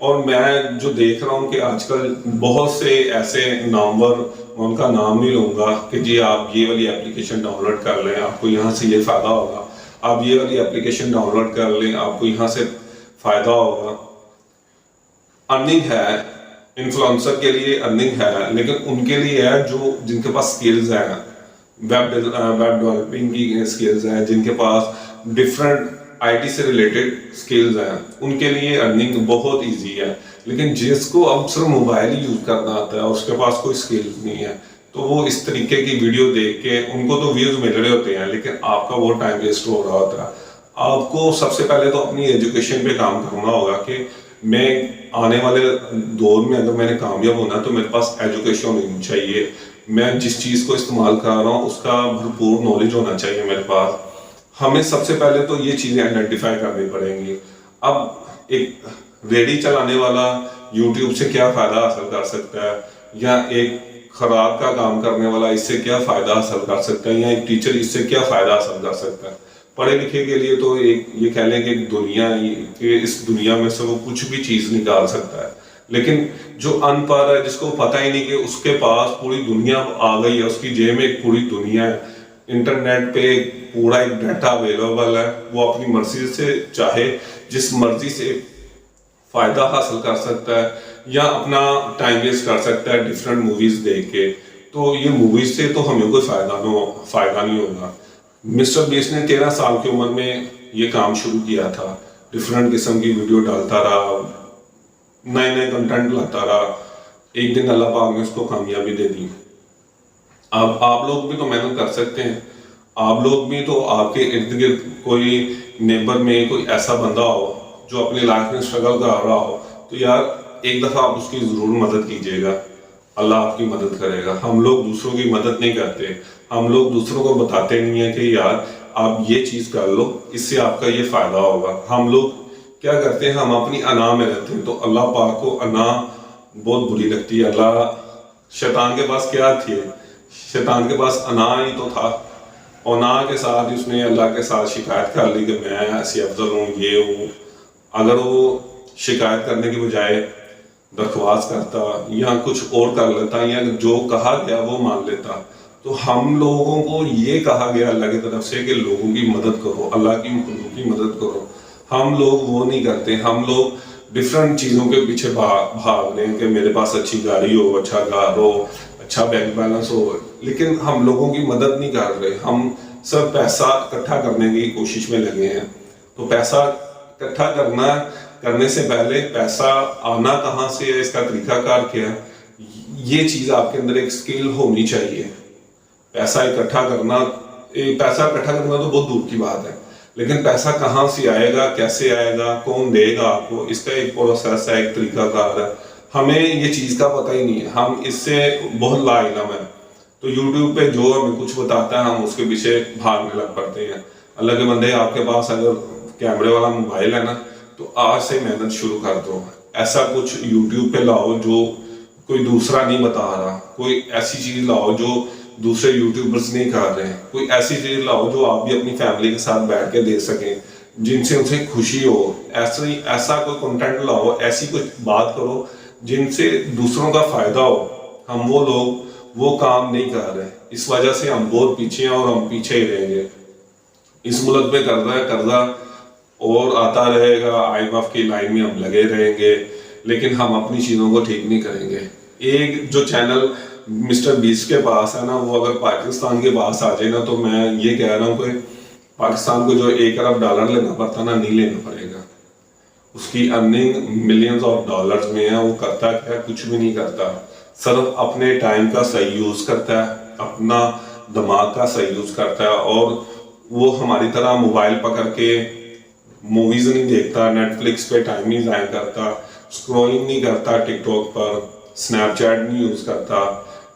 اور میں جو دیکھ رہا ہوں کہ آج کل بہت سے ایسے نامور، میں ان کا نام نہیں لوں گا، کہ جی آپ یہ والی اپلیکیشن ڈاؤن لوڈ کر لیں، آپ کو یہاں سے یہ فائدہ ہوگا، آپ یہ والی اپلیکیشن ڈاؤن لوڈ کر لیں، آپ کو یہاں سے فائدہ ہوگا۔ ارننگ ہے، انفلوئنسر کے لیے ارننگ ہے، لیکن ان کے لیے ہے جو جن کے پاس سکلز ہیں، ویب ڈیولپنگ کی سکلز ہیں، جن کے پاس ڈفرنٹ آئی ٹی سے ریلیٹڈ سکلز ہیں، ان کے لیے ارننگ بہت ایزی ہے۔ لیکن جس کو اب صرف موبائل ہی یوز کرنا آتا ہے اور اس کے پاس کوئی سکلز نہیں ہے، تو وہ اس طریقے کی ویڈیو دیکھ کے ان کو تو ویوز مل رہے ہوتے ہیں، لیکن آپ کا وہ ٹائم ویسٹ ہو رہا ہوتا ہے۔ آپ کو سب سے پہلے تو اپنی ایجوکیشن پہ کام کرنا ہوگا کہ میں آنے والے دور میں اگر میں نے کامیاب ہونا ہے تو میرے پاس ایجوکیشن ہونی چاہیے، میں جس چیز کو استعمال کر رہا ہوں اس کا بھرپور نالج ہونا چاہیے میرے پاس۔ ہمیں سب سے پہلے تو یہ چیزیں آئیڈینٹیفائی کرنی پڑیں گی۔ اب ایک ریڈی چلانے والا یوٹیوب سے کیا فائدہ حاصل کر سکتا ہے، یا ایک خراب کا کام کرنے والا اس سے کیا فائدہ حاصل کر سکتا ہے، یا ایک ٹیچر اس سے کیا فائدہ حاصل کر سکتا ہے۔ پڑھے لکھے کے لیے تو ایک یہ کہہ لیں کہ دنیا، کہ اس دنیا میں سے وہ کچھ بھی چیز نکال سکتا ہے، لیکن جو ان پڑھ ہے، جس کو پتہ ہی نہیں کہ اس کے پاس پوری دنیا آ گئی ہے، اس کی جیب میں ایک پوری دنیا ہے، انٹرنیٹ پہ پورا ایک ڈیٹا اویلیبل ہے، وہ اپنی مرضی سے چاہے جس مرضی سے فائدہ حاصل کر سکتا ہے، یا اپنا ٹائم ویسٹ کر سکتا ہے ڈفرینٹ موویز دیکھ کے۔ تو یہ موویز سے تو ہمیں کوئی فائدہ نہیں ہوگا۔ مسٹر بیسٹ نے 13 سال کی عمر میں یہ کام شروع کیا تھا، ڈفرینٹ قسم کی ویڈیو ڈالتا رہا، نئے نئے کنٹینٹ لاتا رہا، ایک دن اللہ پاک نے اس کو کامیابی دے دی۔ اب آپ لوگ بھی تو محنت کر سکتے ہیں، آپ لوگ بھی تو، آپ کے ارد گرد کوئی نیبر میں کوئی ایسا بندہ ہو جو اپنی لائف میں اسٹرگل کر رہا ہو، تو یار ایک دفعہ آپ اس کی ضرور مدد کیجیے گا، اللہ آپ کی مدد کرے گا۔ ہم لوگ دوسروں کی مدد نہیں کرتے، ہم لوگ دوسروں کو بتاتے نہیں ہیں کہ یار آپ یہ چیز کر لو، اس سے آپ کا یہ فائدہ ہوگا۔ ہم لوگ کیا کرتے ہیں، ہم اپنی انا میں رہتے ہیں، تو اللہ پاک کو انا بہت بری لگتی ہے۔ اللہ، شیطان کے پاس کیا تھی، شیطان کے پاس انا ہی تو تھا، انا کے ساتھ اس نے اللہ کے ساتھ شکایت کر لی کہ میں ایسی افضل ہوں، یہ ہوں۔ اگر وہ شکایت کرنے کی بجائے درخواست کرتا یا کچھ اور کر لیتا، یا جو کہا گیا وہ مان لیتا، تو ہم لوگوں کو یہ کہا گیا اللہ کی طرف سے کہ لوگوں کی مدد کرو، اللہ کی مخلوق کی مدد کرو۔ ہم لوگ وہ نہیں کرتے، ہم لوگ ڈفرینٹ چیزوں کے پیچھے بھاگ رہے ہیں کہ میرے پاس اچھی گاڑی ہو، اچھا گھر ہو، اچھا بینک بیلنس ہو، لیکن ہم لوگوں کی مدد نہیں کر رہے، ہم صرف پیسہ اکٹھا کرنے کی کوشش میں لگے ہیں۔ تو پیسہ اکٹھا کرنے سے پہلے پیسہ آنا کہاں سے ہے، اس کا طریقہ کار کیا ہے، یہ چیز آپ کے اندر ایک سکل ہونی چاہیے۔ پیسہ اکٹھا کرنا تو بہت دور کی بات ہے، لیکن پیسہ کہاں سے آئے گا، کیسے آئے گا، کون دے گا آپ کو، اس کا ایک پروسیس ہے، ایک طریقہ کار ہے۔ ہمیں یہ چیز کا پتہ ہی نہیں ہے، ہم اس سے بہت لا علم ہے۔ تو یوٹیوب پہ جو ہمیں کچھ بتاتا ہے ہم اس کے پیچھے بھاگنے لگ پڑتے ہیں۔ اللہ کے بندے، آپ کے پاس اگر کیمرے والا موبائل ہے نا، تو آج سے محنت شروع کر دو۔ ایسا کچھ یوٹیوب پہ لاؤ جو کوئی دوسرا نہیں بتا رہا، کوئی ایسی چیز لاؤ جو دوسرے یوٹیوبرز نہیں کر رہے ہیں، کوئی ایسی چیز لاؤ جو آپ بھی اپنی فیملی کے ساتھ بیٹھ کے دیکھ سکیں، جن سے اسے خوشی ہو۔ ایسا کوئی کنٹینٹ لاؤ، ایسی کوئی بات کرو جن سے دوسروں کا فائدہ ہو۔ ہم وہ لوگ وہ کام نہیں کر رہے، اس وجہ سے ہم بہت پیچھے ہیں، اور ہم پیچھے ہی رہیں گے۔ اس ملک پہ قرضہ اور آتا رہے گا، IMF کی لائن میں ہم لگے رہیں گے، لیکن ہم اپنی چیزوں کو ٹھیک نہیں کریں گے۔ ایک جو چینل مسٹر بیسٹ کے پاس ہے نا، وہ اگر پاکستان کے پاس آ جائے نا، تو میں یہ کہہ رہا ہوں کہ پاکستان کو جو $1 ارب لینا پڑتا نا، نہیں لینا پڑے گا۔ اس کی ارننگ ملینز آف ڈالرز میں ہے، وہ کرتا کیا، کچھ بھی نہیں کرتا، صرف اپنے ٹائم کا صحیح یوز کرتا ہے، اپنا دماغ کا صحیح یوز کرتا ہے، اور وہ ہماری طرح موبائل پکڑ کے موویز نہیں دیکھتا، نیٹ فلکس پہ ٹائم نہیں ضائع کرتا، اسکرولنگ نہیں کرتا ٹک ٹاک پر، سنیپ چیٹ نہیں یوز کرتا،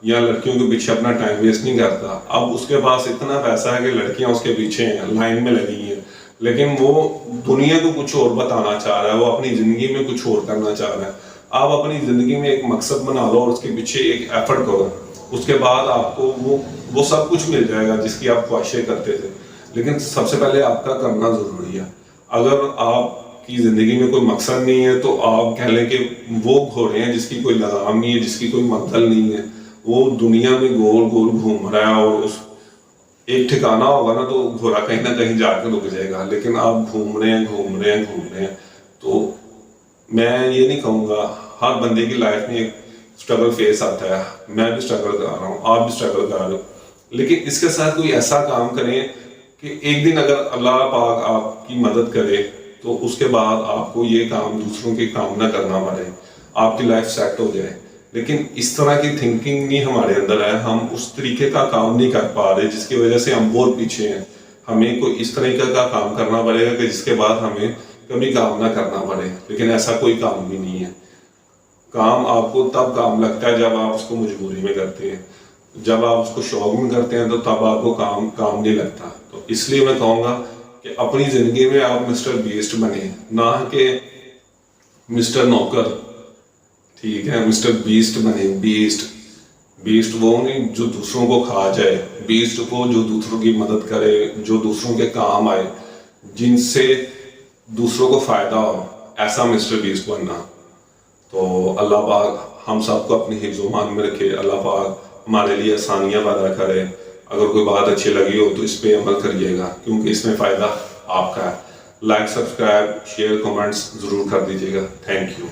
یا لڑکیوں کے پیچھے اپنا ٹائم ویسٹ نہیں کرتا۔ اب اس کے پاس اتنا پیسہ ہے کہ لڑکیاں اس کے پیچھے ہیں، لائن میں لگی ہیں، لیکن وہ دنیا کو کچھ اور بتانا چاہ رہا ہے، وہ اپنی زندگی میں کچھ اور کرنا چاہ رہا ہے۔ آپ اپنی زندگی میں ایک مقصد بنا لو اور اس کے پیچھے ایک ایفرٹ کرو، اس کے بعد آپ کو وہ سب کچھ مل جائے گا جس کی آپ خواہشیں کرتے تھے، لیکن سب سے پہلے آپ کا کرنا ضروری ہے۔ اگر آپ کی زندگی میں کوئی مقصد نہیں ہے تو آپ کہہ لیں کہ وہ گھوڑے ہیں جس کی کوئی لگام نہیں ہے، جس کی کوئی منزل نہیں ہے، وہ دنیا میں گول گول گھوم رہا ہے اور اس ایک ٹھکانا ہوگا نا تو گھوڑا کہیں نہ کہیں جا کے رک جائے گا، لیکن آپ گھوم رہے ہیں. تو میں یہ نہیں کہوں گا، ہر بندے کی لائف میں ایک اسٹرگل فیس آتا ہے، میں بھی اسٹرگل کر رہا ہوں، آپ بھی اسٹرگل کر رہے ہو، لیکن اس کے ساتھ کوئی ایسا کام کریں کہ ایک دن اگر اللہ پاک آپ کی مدد کرے تو اس کے بعد آپ کو یہ کام دوسروں کے کام نہ کرنا پڑے، آپ کی لائف سیٹ ہو جائے. لیکن اس طرح کی تھنکنگ نہیں ہمارے اندر ہے، ہم اس طریقے کا کام نہیں کر پا رہے جس کی وجہ سے ہم بہت پیچھے ہیں. ہمیں کوئی اس طریقے کا کام کرنا پڑے گا کہ جس کے بعد ہمیں کبھی کام نہ کرنا پڑے، لیکن ایسا کوئی کام بھی نہیں ہے. کام آپ کو تب کام لگتا ہے جب آپ اس کو مجبوری میں کرتے ہیں، جب آپ اس کو شوق میں کرتے ہیں تو تب آپ کو کام نہیں لگتا. تو اس لیے میں کہوں گا کہ اپنی زندگی میں آپ مسٹر بیسٹ بنیں، نہ کہ مسٹر نوکر. ٹھیک ہے، مسٹر بیسٹ بنے. بیسٹ وہ نہیں جو دوسروں کو کھا جائے، بیسٹ وہ جو دوسروں کی مدد کرے، جو دوسروں کے کام آئے، جن سے دوسروں کو فائدہ ہو، ایسا مسٹر بیسٹ بننا. تو اللہ پاک ہم سب کو اپنی حفظ و امان میں رکھے، اللہ پاک ہمارے لیے آسانیاں پیدا کرے. اگر کوئی بات اچھی لگی ہو تو اس پہ عمل کریے گا، کیونکہ اس میں فائدہ آپ کا ہے. لائک، سبسکرائب، شیئر، کمنٹس ضرور کر دیجیے گا. Thank you.